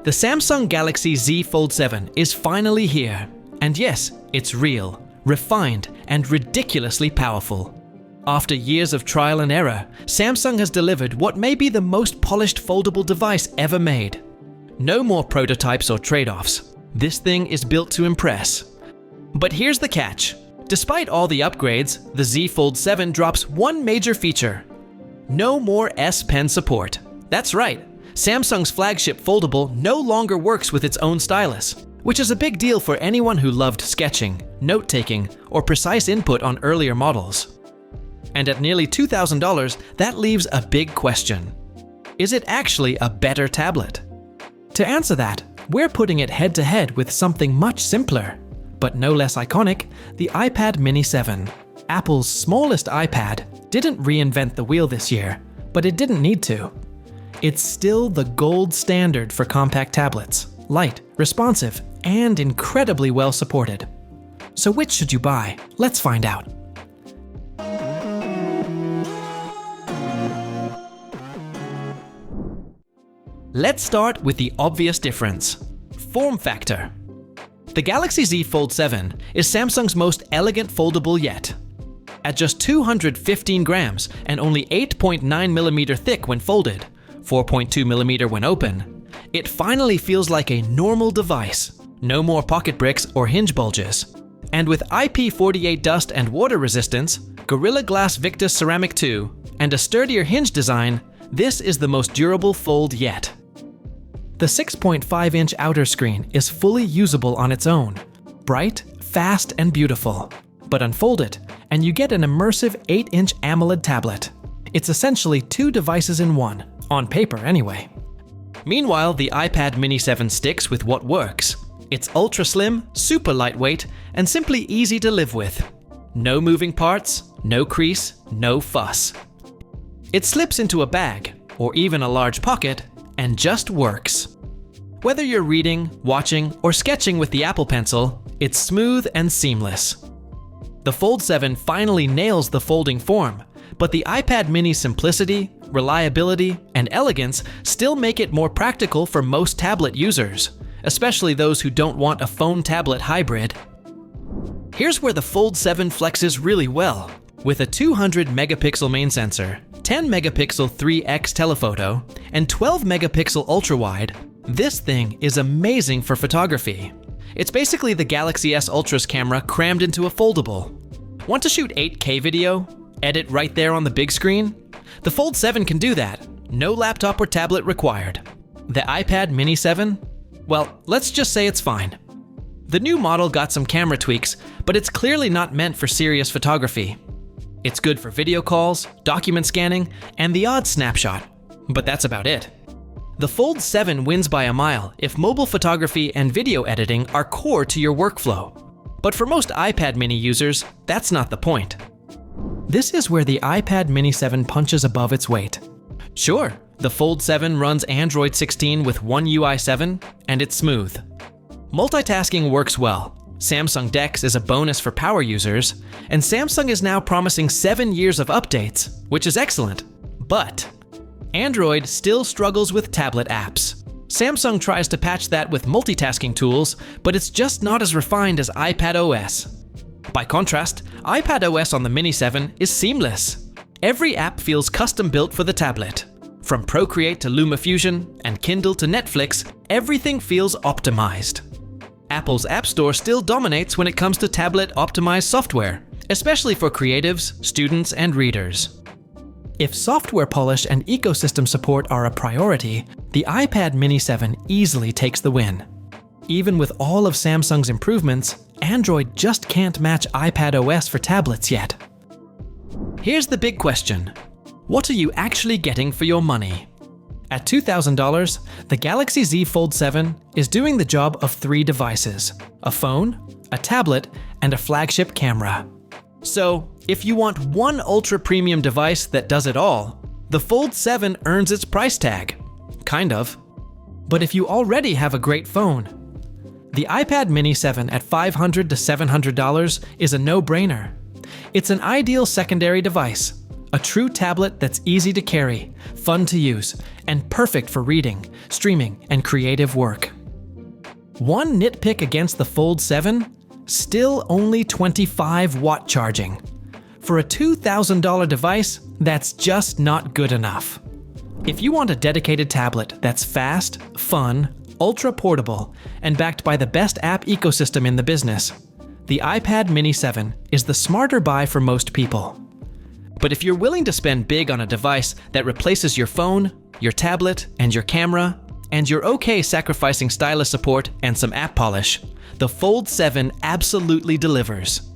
The Samsung Galaxy Z Fold 7 is finally here. And yes, it's real, refined, and ridiculously powerful. After years of trial and error, Samsung has delivered what may be the most polished foldable device ever made. No more prototypes or trade-offs. This thing is built to impress. But here's the catch. Despite all the upgrades, the Z Fold 7 drops one major feature. No more S Pen support. That's right. Samsung's flagship foldable no longer works with its own stylus, which is a big deal for anyone who loved sketching, note-taking, or precise input on earlier models. And at nearly $2,000, that leaves a big question. Is it actually a better tablet? To answer that, we're putting it head-to-head with something much simpler, but no less iconic, the iPad Mini 7. Apple's smallest iPad didn't reinvent the wheel this year, but it didn't need to. It's still the gold standard for compact tablets, light, responsive, and incredibly well supported. So which should you buy? Let's find out. Let's start with the obvious difference. Form factor. The Galaxy Z Fold 7 is Samsung's most elegant foldable yet. At just 215 grams and only 8.9mm thick when folded, 4.2mm when open, it finally feels like a normal device. No more pocket bricks or hinge bulges. And with IP48 dust and water resistance, Gorilla Glass Victus Ceramic 2, and a sturdier hinge design, this is the most durable fold yet. The 6.5-inch outer screen is fully usable on its own. Bright, fast, and beautiful. But unfold it, and you get an immersive 8-inch AMOLED tablet. It's essentially two devices in one, on paper anyway. Meanwhile, the iPad Mini 7 sticks with what works. It's ultra slim, super lightweight, and simply easy to live with. No moving parts, no crease, no fuss. It slips into a bag, or even a large pocket, and just works. Whether you're reading, watching, or sketching with the Apple Pencil, it's smooth and seamless. The Fold 7 finally nails the folding form, but the iPad Mini's simplicity, reliability, and elegance still make it more practical for most tablet users, especially those who don't want a phone-tablet hybrid. Here's where the Fold 7 flexes really well. With a 200-megapixel main sensor, 10-megapixel 3x telephoto, and 12-megapixel ultra-wide, this thing is amazing for photography. It's basically the Galaxy S Ultra's camera crammed into a foldable. Want to shoot 8K video? Edit right there on the big screen? The Fold 7 can do that. No laptop or tablet required. The iPad Mini 7? Well, let's just say it's fine. The new model got some camera tweaks, but it's clearly not meant for serious photography. It's good for video calls, document scanning, and the odd snapshot, but that's about it. The Fold 7 wins by a mile if mobile photography and video editing are core to your workflow. But for most iPad Mini users, that's not the point. This is where the iPad Mini 7 punches above its weight. Sure, the Fold 7 runs Android 16 with One UI 7, and it's smooth. Multitasking works well. Samsung DeX is a bonus for power users, and Samsung is now promising 7 years of updates, which is excellent. But Android still struggles with tablet apps. Samsung tries to patch that with multitasking tools, but it's just not as refined as iPad OS. By contrast, iPad OS on the Mini 7 is seamless. Every app feels custom-built for the tablet. From Procreate to LumaFusion and Kindle to Netflix, everything feels optimized. Apple's App Store still dominates when it comes to tablet-optimized software, especially for creatives, students, and readers. If software polish and ecosystem support are a priority, the iPad Mini 7 easily takes the win. Even with all of Samsung's improvements, Android just can't match iPad OS for tablets yet. Here's the big question. What are you actually getting for your money? At $2,000, the Galaxy Z Fold 7 is doing the job of 3 devices: a phone, a tablet, and a flagship camera. So, if you want one ultra-premium device that does it all, the Fold 7 earns its price tag. Kind of. But if you already have a great phone, the iPad Mini 7 at $500 to $700 is a no-brainer. It's an ideal secondary device, A true tablet that's easy to carry, fun to use, and perfect for reading, streaming, and creative work. One nitpick against the Fold 7? Still only 25 watt charging. For a $2,000 device, that's just not good enough. If you want a dedicated tablet that's fast, fun, ultra portable, and backed by the best app ecosystem in the business, the iPad Mini 7 is the smarter buy for most people. But if you're willing to spend big on a device that replaces your phone, your tablet, and your camera, and you're okay sacrificing stylus support and some app polish, the Fold 7 absolutely delivers.